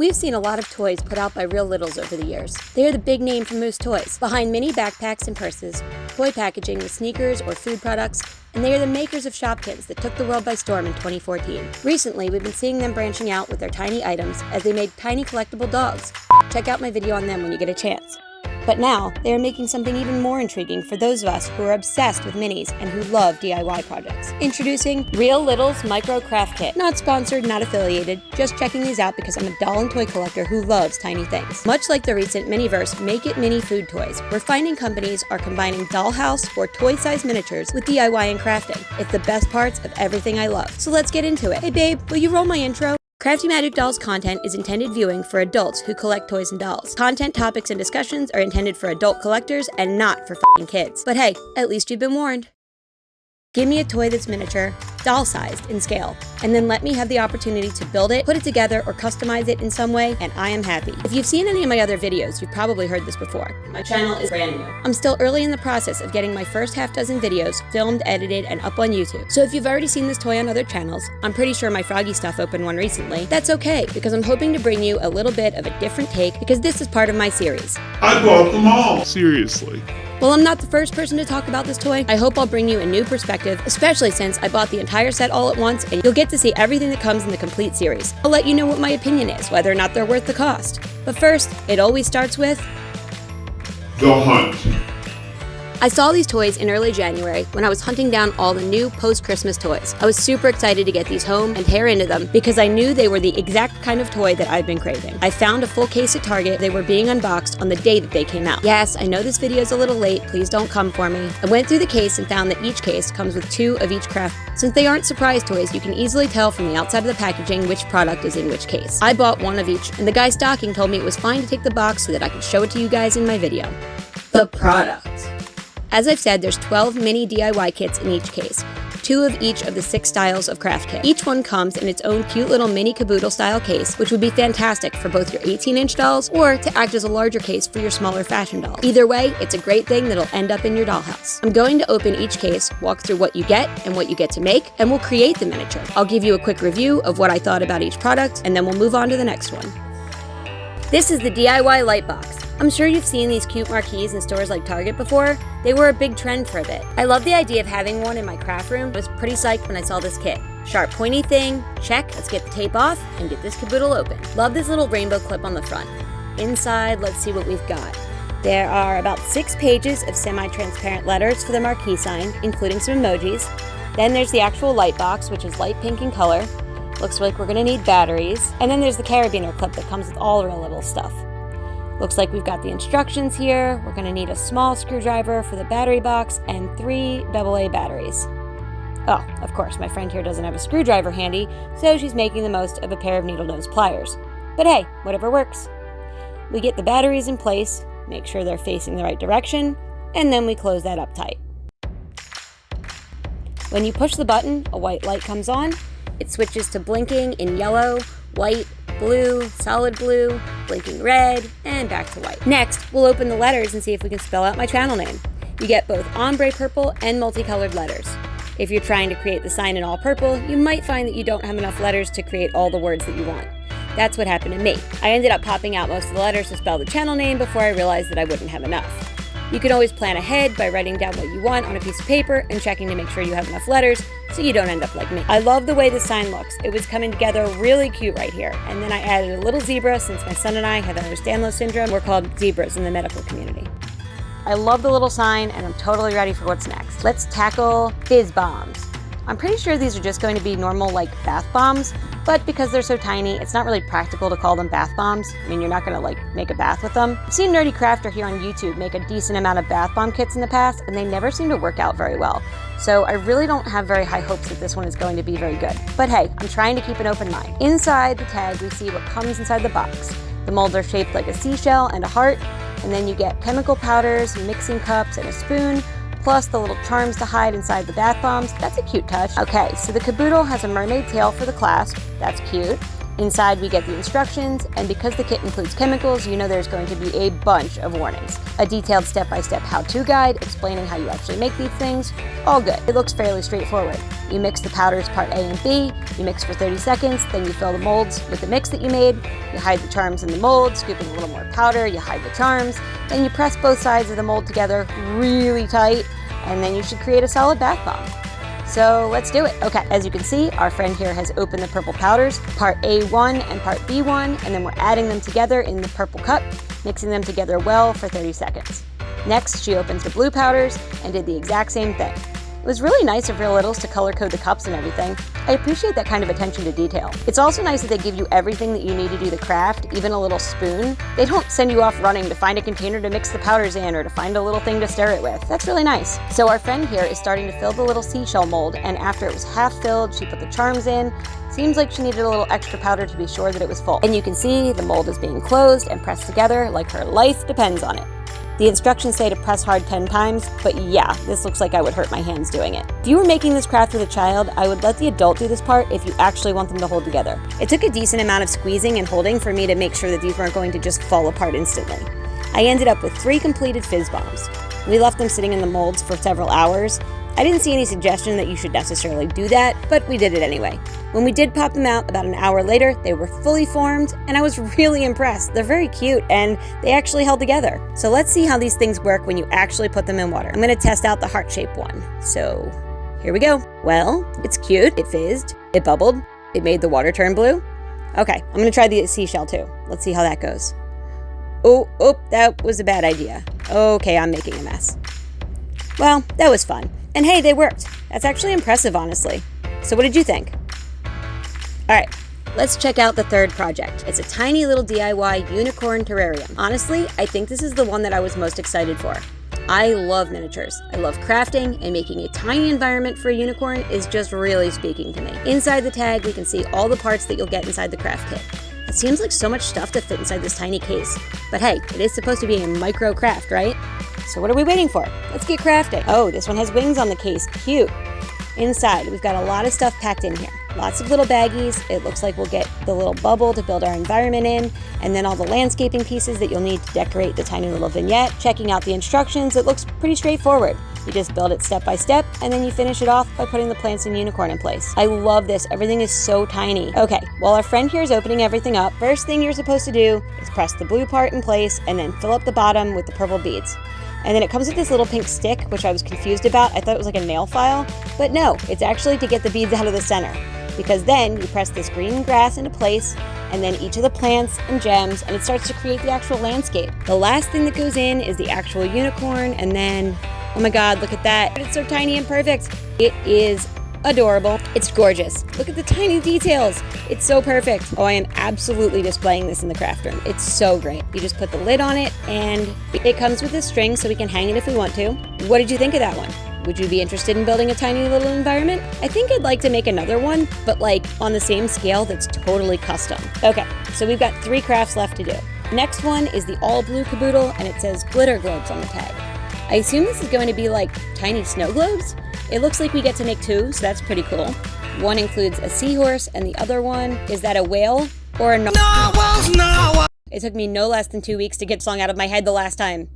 We've seen a lot of toys put out by Real Littles over the years. They are the big name for Moose toys, behind mini backpacks and purses, toy packaging with sneakers or food products, and they are the makers of Shopkins that took the world by storm in 2014. Recently, we've been seeing them branching out with their tiny items as they made tiny collectible dogs. Check out my video on them when you get a chance. But now, they are making something even more intriguing for those of us who are obsessed with minis and who love DIY projects. Introducing Real Littles Micro Craft Kit. Not sponsored, not affiliated, just checking these out because I'm a doll and toy collector who loves tiny things. Much like the recent Miniverse Make It Mini food toys, we're finding companies are combining dollhouse or toy-sized miniatures with DIY and crafting. It's the best parts of everything I love. So let's get into it. Hey babe, will you roll my intro? Crafty Magic Dolls content is intended viewing for adults who collect toys and dolls. Content, topics, and discussions are intended for adult collectors and not for f***ing kids. But hey, at least you've been warned. Give me a toy that's miniature, doll-sized in scale, and then let me have the opportunity to build it, put it together, or customize it in some way, and I am happy. If you've seen any of my other videos, you've probably heard this before. My channel is brand new. I'm still early in the process of getting my first half dozen videos filmed, edited, and up on YouTube. So if you've already seen this toy on other channels, I'm pretty sure MyFroggyStuff opened one recently, that's okay, because I'm hoping to bring you a little bit of a different take because this is part of my series. I bought them all! Seriously. While I'm not the first person to talk about this toy, I hope I'll bring you a new perspective, especially since I bought the entire set all at once and you'll get to see everything that comes in the complete series. I'll let you know what my opinion is, whether or not they're worth the cost. But first, it always starts with The hunt. I saw these toys in early January when I was hunting down all the new post-Christmas toys. I was super excited to get these home and tear into them because I knew they were the exact kind of toy that I've been craving. I found a full case at Target. They were being unboxed on the day that they came out. Yes, I know this video is a little late. Please don't come for me. I went through the case and found that each case comes with 2 of each craft. Since they aren't surprise toys, you can easily tell from the outside of the packaging which product is in which case. I bought 1 of each, and the guy stocking told me it was fine to take the box so that I could show it to you guys in my video. The product. As I've said, there's 12 mini DIY kits in each case, 2 of each of the 6 styles of craft kit. Each one comes in its own cute little mini caboodle style case, which would be fantastic for both your 18-inch dolls or to act as a larger case for your smaller fashion dolls. Either way, it's a great thing that'll end up in your dollhouse. I'm going to open each case, walk through what you get and what you get to make, and we'll create the miniature. I'll give you a quick review of what I thought about each product, and then we'll move on to the next one. This is the DIY light box. I'm sure you've seen these cute marquees in stores like Target before. They were a big trend for a bit. I love the idea of having one in my craft room. I was pretty psyched when I saw this kit. Sharp pointy thing, check, let's get the tape off and get this caboodle open. Love this little rainbow clip on the front. Inside, let's see what we've got. There are about 6 pages of semi-transparent letters for the marquee sign, including some emojis. Then there's the actual light box, which is light pink in color. Looks like we're gonna need batteries. And then there's the carabiner clip that comes with all the real little stuff. Looks like we've got the instructions here. We're gonna need a small screwdriver for the battery box and 3 AA batteries. Oh, of course, my friend here doesn't have a screwdriver handy, so she's making the most of a pair of needle nose pliers. But hey, whatever works. We get the batteries in place, make sure they're facing the right direction, and then we close that up tight. When you push the button, a white light comes on. It switches to blinking in yellow, white, blue, solid blue, blinking red, and back to white. Next, we'll open the letters and see if we can spell out my channel name. You get both ombre purple and multicolored letters. If you're trying to create the sign in all purple, you might find that you don't have enough letters to create all the words that you want. That's what happened to me. I ended up popping out most of the letters to spell the channel name before I realized that I wouldn't have enough. You can always plan ahead by writing down what you want on a piece of paper and checking to make sure you have enough letters so you don't end up like me. I love the way this sign looks. It was coming together really cute right here. And then I added a little zebra since my son and I have Ehlers-Danlos syndrome. We're called zebras in the medical community. I love the little sign and I'm totally ready for what's next. Let's tackle fizz bombs. I'm pretty sure these are just going to be normal like bath bombs, but because they're so tiny, it's not really practical to call them bath bombs. I mean, you're not gonna like make a bath with them. I've seen NerdECrafter here on YouTube make a decent amount of bath bomb kits in the past, and they never seem to work out very well. So I really don't have very high hopes that this one is going to be very good. But hey, I'm trying to keep an open mind. Inside the tag, we see what comes inside the box. The molds are shaped like a seashell and a heart, and then you get chemical powders, mixing cups, and a spoon, plus the little charms to hide inside the bath bombs. That's a cute touch. Okay, so the caboodle has a mermaid tail for the clasp. That's cute. Inside we get the instructions, and because the kit includes chemicals, you know there's going to be a bunch of warnings. A detailed step-by-step how-to guide explaining how you actually make these things. All good. It looks fairly straightforward. You mix the powders part A and B, you mix for 30 seconds, then you fill the molds with the mix that you made, you hide the charms in the mold, scooping a little more powder, you hide the charms, then you press both sides of the mold together really tight, and then you should create a solid bath bomb. So let's do it. Okay, as you can see, our friend here has opened the purple powders, part A1 and part B1, and then we're adding them together in the purple cup, mixing them together well for 30 seconds. Next, she opens the blue powders and did the exact same thing. It was really nice of Real Littles to color code the cups and everything. I appreciate that kind of attention to detail. It's also nice that they give you everything that you need to do the craft, even a little spoon. They don't send you off running to find a container to mix the powders in or to find a little thing to stir it with. That's really nice. So our friend here is starting to fill the little seashell mold, and after it was half filled, she put the charms in. Seems like she needed a little extra powder to be sure that it was full. And you can see the mold is being closed and pressed together like her life depends on it. The instructions say to press hard 10 times, but yeah, this looks like I would hurt my hands doing it. If you were making this craft with a child, I would let the adult do this part if you actually want them to hold together. It took a decent amount of squeezing and holding for me to make sure that these weren't going to just fall apart instantly. I ended up with 3 completed fizz bombs. We left them sitting in the molds for several hours. I didn't see any suggestion that you should necessarily do that, but we did it anyway. When we did pop them out about an hour later, they were fully formed, and I was really impressed. They're very cute, and they actually held together. So let's see how these things work when you actually put them in water. I'm gonna test out the heart-shaped one. So here we go. Well, it's cute, it fizzed, it bubbled, it made the water turn blue. Okay, I'm gonna try the seashell too. Let's see how that goes. Oh, that was a bad idea. Okay, I'm making a mess. Well, that was fun. And hey, they worked. That's actually impressive, honestly. So what did you think? All right, let's check out the third project. It's a tiny little DIY unicorn terrarium. Honestly, I think this is the one that I was most excited for. I love miniatures. I love crafting, and making a tiny environment for a unicorn is just really speaking to me. Inside the tag, we can see all the parts that you'll get inside the craft kit. It seems like so much stuff to fit inside this tiny case. But hey, it is supposed to be a micro craft, right? So what are we waiting for? Let's get crafting. Oh, this one has wings on the case. Cute. Inside, we've got a lot of stuff packed in here. Lots of little baggies. It looks like we'll get the little bubble to build our environment in, and then all the landscaping pieces that you'll need to decorate the tiny little vignette. Checking out the instructions, it looks pretty straightforward. You just build it step by step, and then you finish it off by putting the plants and unicorn in place. I love this. Everything is so tiny. Okay, while our friend here is opening everything up, first thing you're supposed to do is press the blue part in place and then fill up the bottom with the purple beads. And then it comes with this little pink stick, which I was confused about. I thought it was like a nail file, but no, it's actually to get the beads out of the center. Because then you press this green grass into place, and then each of the plants and gems, and it starts to create the actual landscape. The last thing that goes in is the actual unicorn, and then, oh my god, look at that. It's so tiny and perfect. It is adorable. It's gorgeous. Look at the tiny details. It's so perfect. Oh, I am absolutely displaying this in the craft room. It's so great. You just put the lid on it, and it comes with this string so we can hang it if we want to. What did you think of that one? Would you be interested in building a tiny little environment? I think I'd like to make another one, but like on the same scale that's totally custom. Okay, so we've got 3 crafts left to do. Next one is the all blue caboodle, and it says glitter globes on the tag. I assume this is going to be like tiny snow globes? It looks like we get to make 2, so that's pretty cool. One includes a seahorse, and the other one, is that a whale or a narwhal? Narwhals. It took me no less than 2 weeks to get the song out of my head the last time.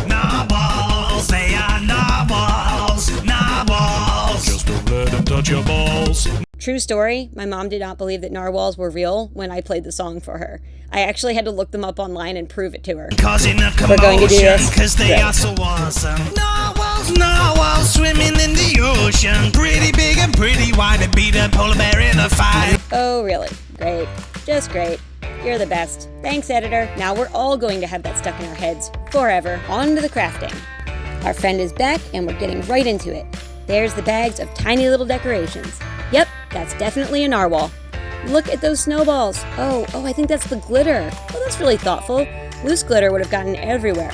Narwhals, they are narwhals, narwhals. Just don't let them touch your balls. True story, my mom did not believe that narwhals were real when I played the song for her. I actually had to look them up online and prove it to her. We're going to do this. Cause they are so awesome. Narwhals, narwhals swimming in the ocean. Pretty big and pretty wide and beat a polar bear in a fight. Oh, really? Great. Just great. You're the best. Thanks, editor. Now we're all going to have that stuck in our heads forever. On to the crafting. Our friend is back and we're getting right into it. There's the bags of tiny little decorations. Yep, that's definitely a narwhal. Look at those snowballs. Oh, I think that's the glitter. Oh, that's really thoughtful. Loose glitter would have gotten everywhere.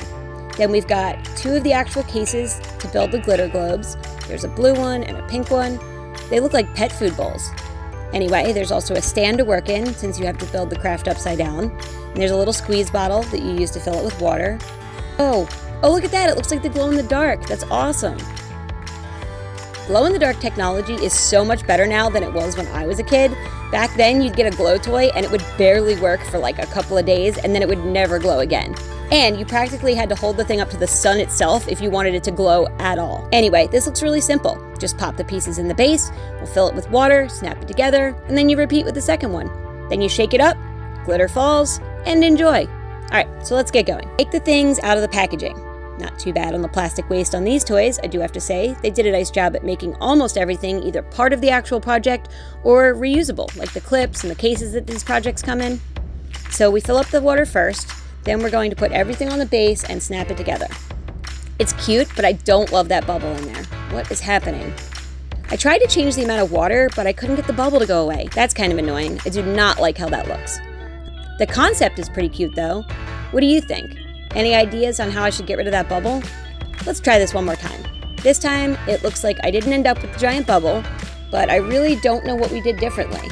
Then we've got 2 of the actual cases to build the glitter globes. There's a blue one and a pink one. They look like pet food bowls. Anyway, there's also a stand to work in since you have to build the craft upside down. And there's a little squeeze bottle that you use to fill it with water. Oh, look at that. It looks like the glow in the dark. That's awesome. Glow-in-the-dark technology is so much better now than it was when I was a kid. Back then, you'd get a glow toy and it would barely work for like a couple of days and then it would never glow again. And you practically had to hold the thing up to the sun itself if you wanted it to glow at all. Anyway, this looks really simple. Just pop the pieces in the base, we'll fill it with water, snap it together, and then you repeat with the second one. Then you shake it up, glitter falls, and enjoy. Alright, so let's get going. Take the things out of the packaging. Not too bad on the plastic waste on these toys, I do have to say. They did a nice job at making almost everything either part of the actual project or reusable, like the clips and the cases that these projects come in. So we fill up the water first, then we're going to put everything on the base and snap it together. It's cute, but I don't love that bubble in there. What is happening? I tried to change the amount of water, but I couldn't get the bubble to go away. That's kind of annoying. I do not like how that looks. The concept is pretty cute though. What do you think? Any ideas on how I should get rid of that bubble? Let's try this one more time. This time, it looks like I didn't end up with the giant bubble, but I really don't know what we did differently.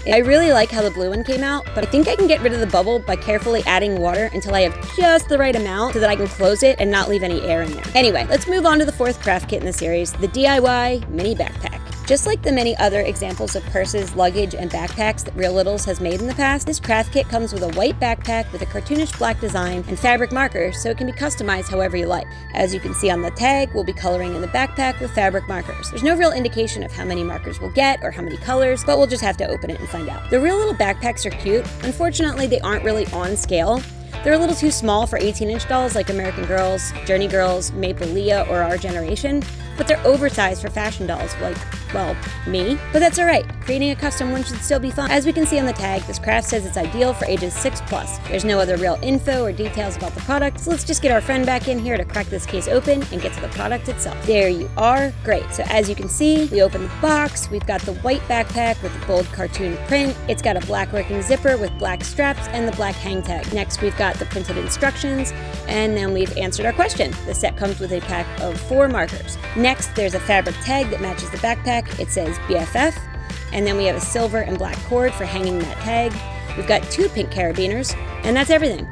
I really like how the blue one came out, but I think I can get rid of the bubble by carefully adding water until I have just the right amount so that I can close it and not leave any air in there. Anyway, let's move on to the fourth craft kit in the series, the DIY mini backpack. Just like the many other examples of purses, luggage, and backpacks that Real Littles has made in the past, this craft kit comes with a white backpack with a cartoonish black design and fabric markers, so it can be customized however you like. As you can see on the tag, we'll be coloring in the backpack with fabric markers. There's no real indication of how many markers we'll get or how many colors, but we'll just have to open it and find out. The Real Little backpacks are cute. Unfortunately, they aren't really on scale. They're a little too small for 18-inch dolls like American Girls, Journey Girls, Maple Leah, or our generation, but they're oversized for fashion dolls like, well, me. But that's alright, creating a custom one should still be fun. As we can see on the tag, this craft says it's ideal for ages 6+. There's no other real info or details about the product, so let's just get our friend back in here to crack this case open and get to the product itself. There you are, great. So as you can see, we open the box, we've got the white backpack with the bold cartoon print, it's got a black working zipper with black straps and the black hang tag. Next we've got the printed instructions, and then we've answered our question. The set comes with a pack of 4 markers. Next, there's a fabric tag that matches the backpack. It says BFF, and then we have a silver and black cord for hanging that tag. We've got 2 pink carabiners, and that's everything.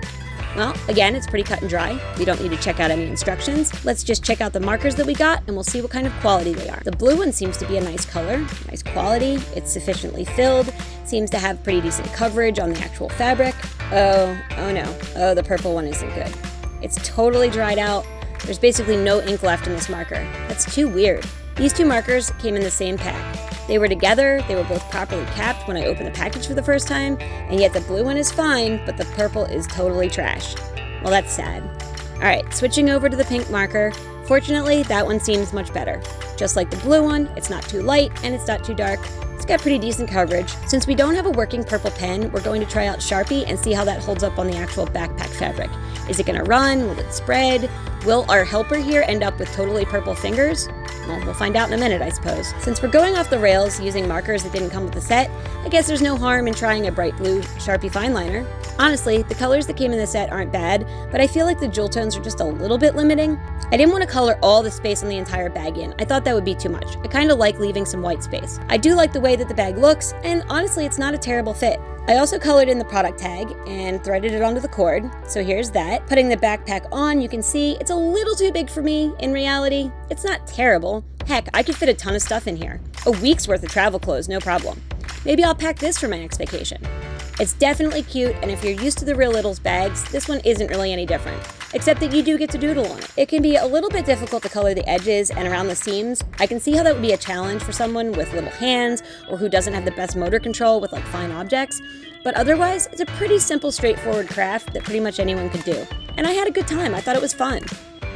Well, again, it's pretty cut and dry. We don't need to check out any instructions. Let's just check out the markers that we got, and we'll see what kind of quality they are. The blue one seems to be a nice color, nice quality. It's sufficiently filled, seems to have pretty decent coverage on the actual fabric. Oh no. Oh, the purple one isn't good. It's totally dried out. There's basically no ink left in this marker. That's too weird. These 2 markers came in the same pack. They were together, they were both properly capped when I opened the package for the first time, and yet the blue one is fine, but the purple is totally trash. Well, that's sad. Alright, switching over to the pink marker. Fortunately, that one seems much better. Just like the blue one, it's not too light and it's not too dark. It's got pretty decent coverage. Since we don't have a working purple pen, we're going to try out Sharpie and see how that holds up on the actual backpack fabric. Is it going to run? Will it spread? Will our helper here end up with totally purple fingers? Well, we'll find out in a minute, I suppose. Since we're going off the rails using markers that didn't come with the set, I guess there's no harm in trying a bright blue Sharpie fine liner. Honestly, the colors that came in the set aren't bad, but I feel like the jewel tones are just a little bit limiting. I didn't want to color all the space on the entire bag in. I thought that would be too much. I kind of like leaving some white space. I do like the way that the bag looks, and honestly, it's not a terrible fit. I also colored in the product tag and threaded it onto the cord, so here's that. Putting the backpack on, you can see it's a little too big for me. In reality, it's not terrible. Heck, I could fit a ton of stuff in here. A week's worth of travel clothes, no problem. Maybe I'll pack this for my next vacation. It's definitely cute, and if you're used to the Real Littles bags, this one isn't really any different, except that you do get to doodle on it. It can be a little bit difficult to color the edges and around the seams. I can see how that would be a challenge for someone with little hands or who doesn't have the best motor control with like fine objects, but otherwise, it's a pretty simple, straightforward craft that pretty much anyone could do. And I had a good time. I thought it was fun.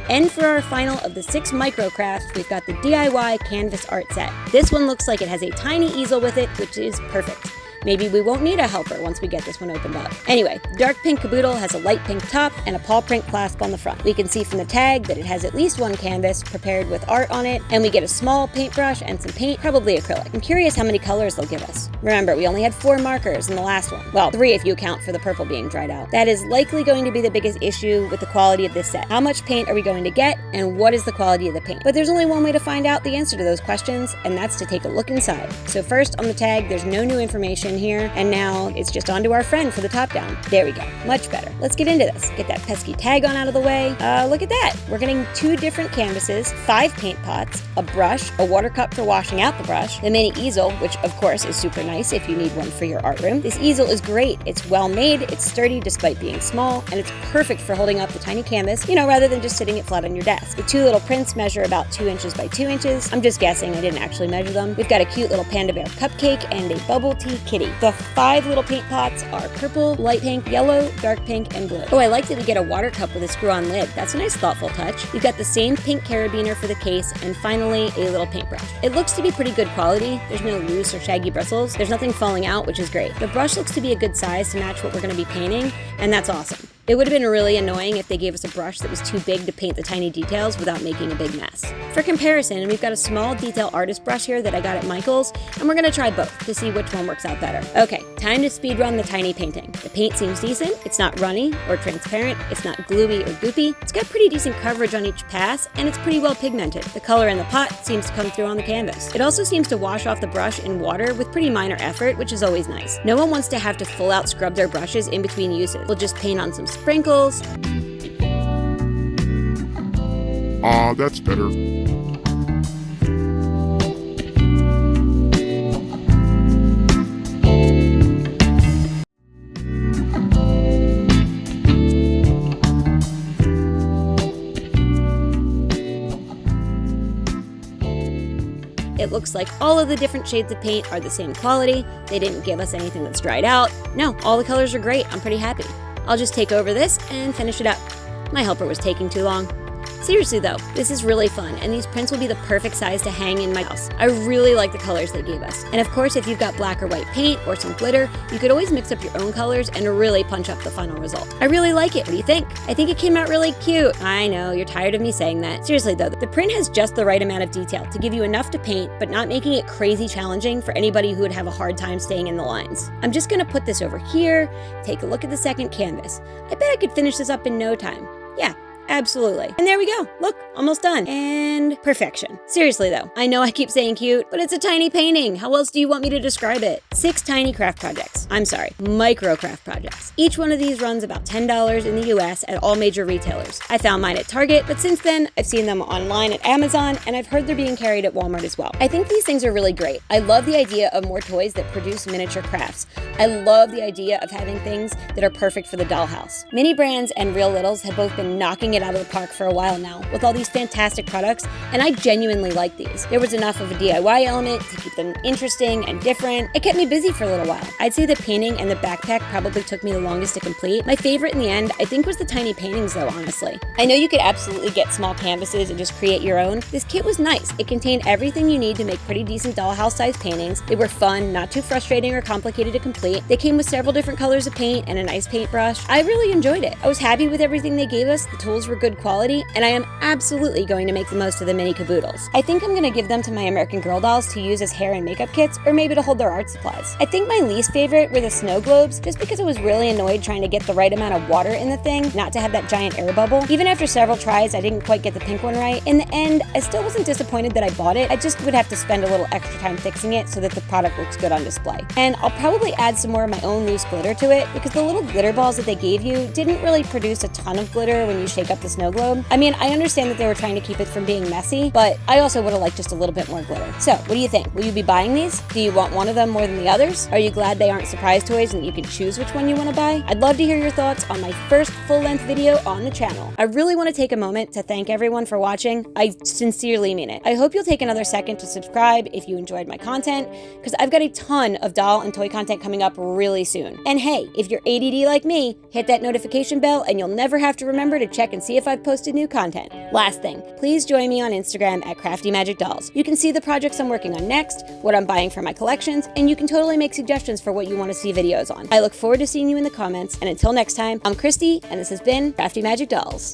And for our final of the 6 micro crafts, we've got the DIY canvas art set. This one looks like it has a tiny easel with it, which is perfect. Maybe we won't need a helper once we get this one opened up. Anyway, the dark pink caboodle has a light pink top and a paw print clasp on the front. We can see from the tag that it has at least 1 canvas prepared with art on it, and we get a small paintbrush and some paint, probably acrylic. I'm curious how many colors they'll give us. Remember, we only had 4 markers in the last one. Well, 3 if you account for the purple being dried out. That is likely going to be the biggest issue with the quality of this set. How much paint are we going to get, and what is the quality of the paint? But there's only one way to find out the answer to those questions, and that's to take a look inside. So first, on the tag, there's no new information in here, and now it's just onto our friend for the top down. There we go, much better. Let's get into this. Get that pesky tag on out of the way. Look at that. We're getting 2 different canvases, 5 paint pots, a brush, a water cup for washing out the brush, the mini easel, which of course is super nice if you need one for your art room. This easel is great. It's well made, it's sturdy despite being small, and it's perfect for holding up the tiny canvas, rather than just sitting it flat on your desk. The 2 little prints measure about 2 inches by 2 inches. I'm just guessing, I didn't actually measure them. We've got a cute little panda bear cupcake and a bubble tea kitty. The 5 little paint pots are purple, light pink, yellow, dark pink, and blue. Oh, I like that we get a water cup with a screw-on lid. That's a nice thoughtful touch. We've got the same pink carabiner for the case, and finally, a little paintbrush. It looks to be pretty good quality. There's no loose or shaggy bristles. There's nothing falling out, which is great. The brush looks to be a good size to match what we're going to be painting, and that's awesome. It would have been really annoying if they gave us a brush that was too big to paint the tiny details without making a big mess. For comparison, we've got a small detail artist brush here that I got at Michael's, and we're going to try both to see which one works out better. Okay, time to speed run the tiny painting. The paint seems decent, it's not runny or transparent, it's not gluey or goopy, it's got pretty decent coverage on each pass, and it's pretty well pigmented. The color in the pot seems to come through on the canvas. It also seems to wash off the brush in water with pretty minor effort, which is always nice. No one wants to have to full out scrub their brushes in between uses. We'll just paint on some sprinkles. That's better. It looks like all of the different shades of paint are the same quality. They didn't give us anything that's dried out. No, all the colors are great. I'm pretty happy. I'll just take over this and finish it up. My helper was taking too long. Seriously though, this is really fun, and these prints will be the perfect size to hang in my house. I really like the colors they gave us. And of course, if you've got black or white paint or some glitter, you could always mix up your own colors and really punch up the final result. I really like it. What do you think? I think it came out really cute. I know, you're tired of me saying that. Seriously though, the print has just the right amount of detail to give you enough to paint, but not making it crazy challenging for anybody who would have a hard time staying in the lines. I'm just gonna put this over here, take a look at the second canvas. I bet I could finish this up in no time. Yeah. Absolutely. And there we go. Look, almost done. And perfection. Seriously though, I know I keep saying cute, but it's a tiny painting. How else do you want me to describe it? 6 tiny craft projects. I'm sorry, micro craft projects. Each one of these runs about $10 in the US at all major retailers. I found mine at Target, but since then, I've seen them online at Amazon, and I've heard they're being carried at Walmart as well. I think these things are really great. I love the idea of more toys that produce miniature crafts. I love the idea of having things that are perfect for the dollhouse. Mini Brands and Real Littles have both been knocking it out of the park for a while now with all these fantastic products, and I genuinely like these. There was enough of a DIY element to keep them interesting and different. It kept me busy for a little while. I'd say the painting and the backpack probably took me the longest to complete. My favorite in the end, I think, was the tiny paintings though, honestly. I know you could absolutely get small canvases and just create your own. This kit was nice. It contained everything you need to make pretty decent dollhouse-sized paintings. They were fun, not too frustrating or complicated to complete. They came with several different colors of paint and a nice paintbrush. I really enjoyed it. I was happy with everything they gave us. The tools were good quality, and I am absolutely going to make the most of the mini caboodles. I think I'm going to give them to my American Girl dolls to use as hair and makeup kits, or maybe to hold their art supplies. I think my least favorite were the snow globes, just because I was really annoyed trying to get the right amount of water in the thing, not to have that giant air bubble. Even after several tries, I didn't quite get the pink one right. In the end, I still wasn't disappointed that I bought it. I just would have to spend a little extra time fixing it so that the product looks good on display. And I'll probably add some more of my own loose glitter to it, because the little glitter balls that they gave you didn't really produce a ton of glitter when you shake up the snow globe. I mean, I understand that they were trying to keep it from being messy, but I also would have liked just a little bit more glitter. So, what do you think? Will you be buying these? Do you want one of them more than the others? Are you glad they aren't surprise toys and that you can choose which one you want to buy? I'd love to hear your thoughts on my first full-length video on the channel. I really want to take a moment to thank everyone for watching. I sincerely mean it. I hope you'll take another second to subscribe if you enjoyed my content, because I've got a ton of doll and toy content coming up really soon. And hey, if you're ADD like me, hit that notification bell and you'll never have to remember to check and see if I've posted new content. Last thing, please join me on Instagram at Crafty Magic Dolls. You can see the projects I'm working on next, what I'm buying for my collections, and you can totally make suggestions for what you want to see videos on. I look forward to seeing you in the comments, and until next time, I'm Christy, and this has been Crafty Magic Dolls.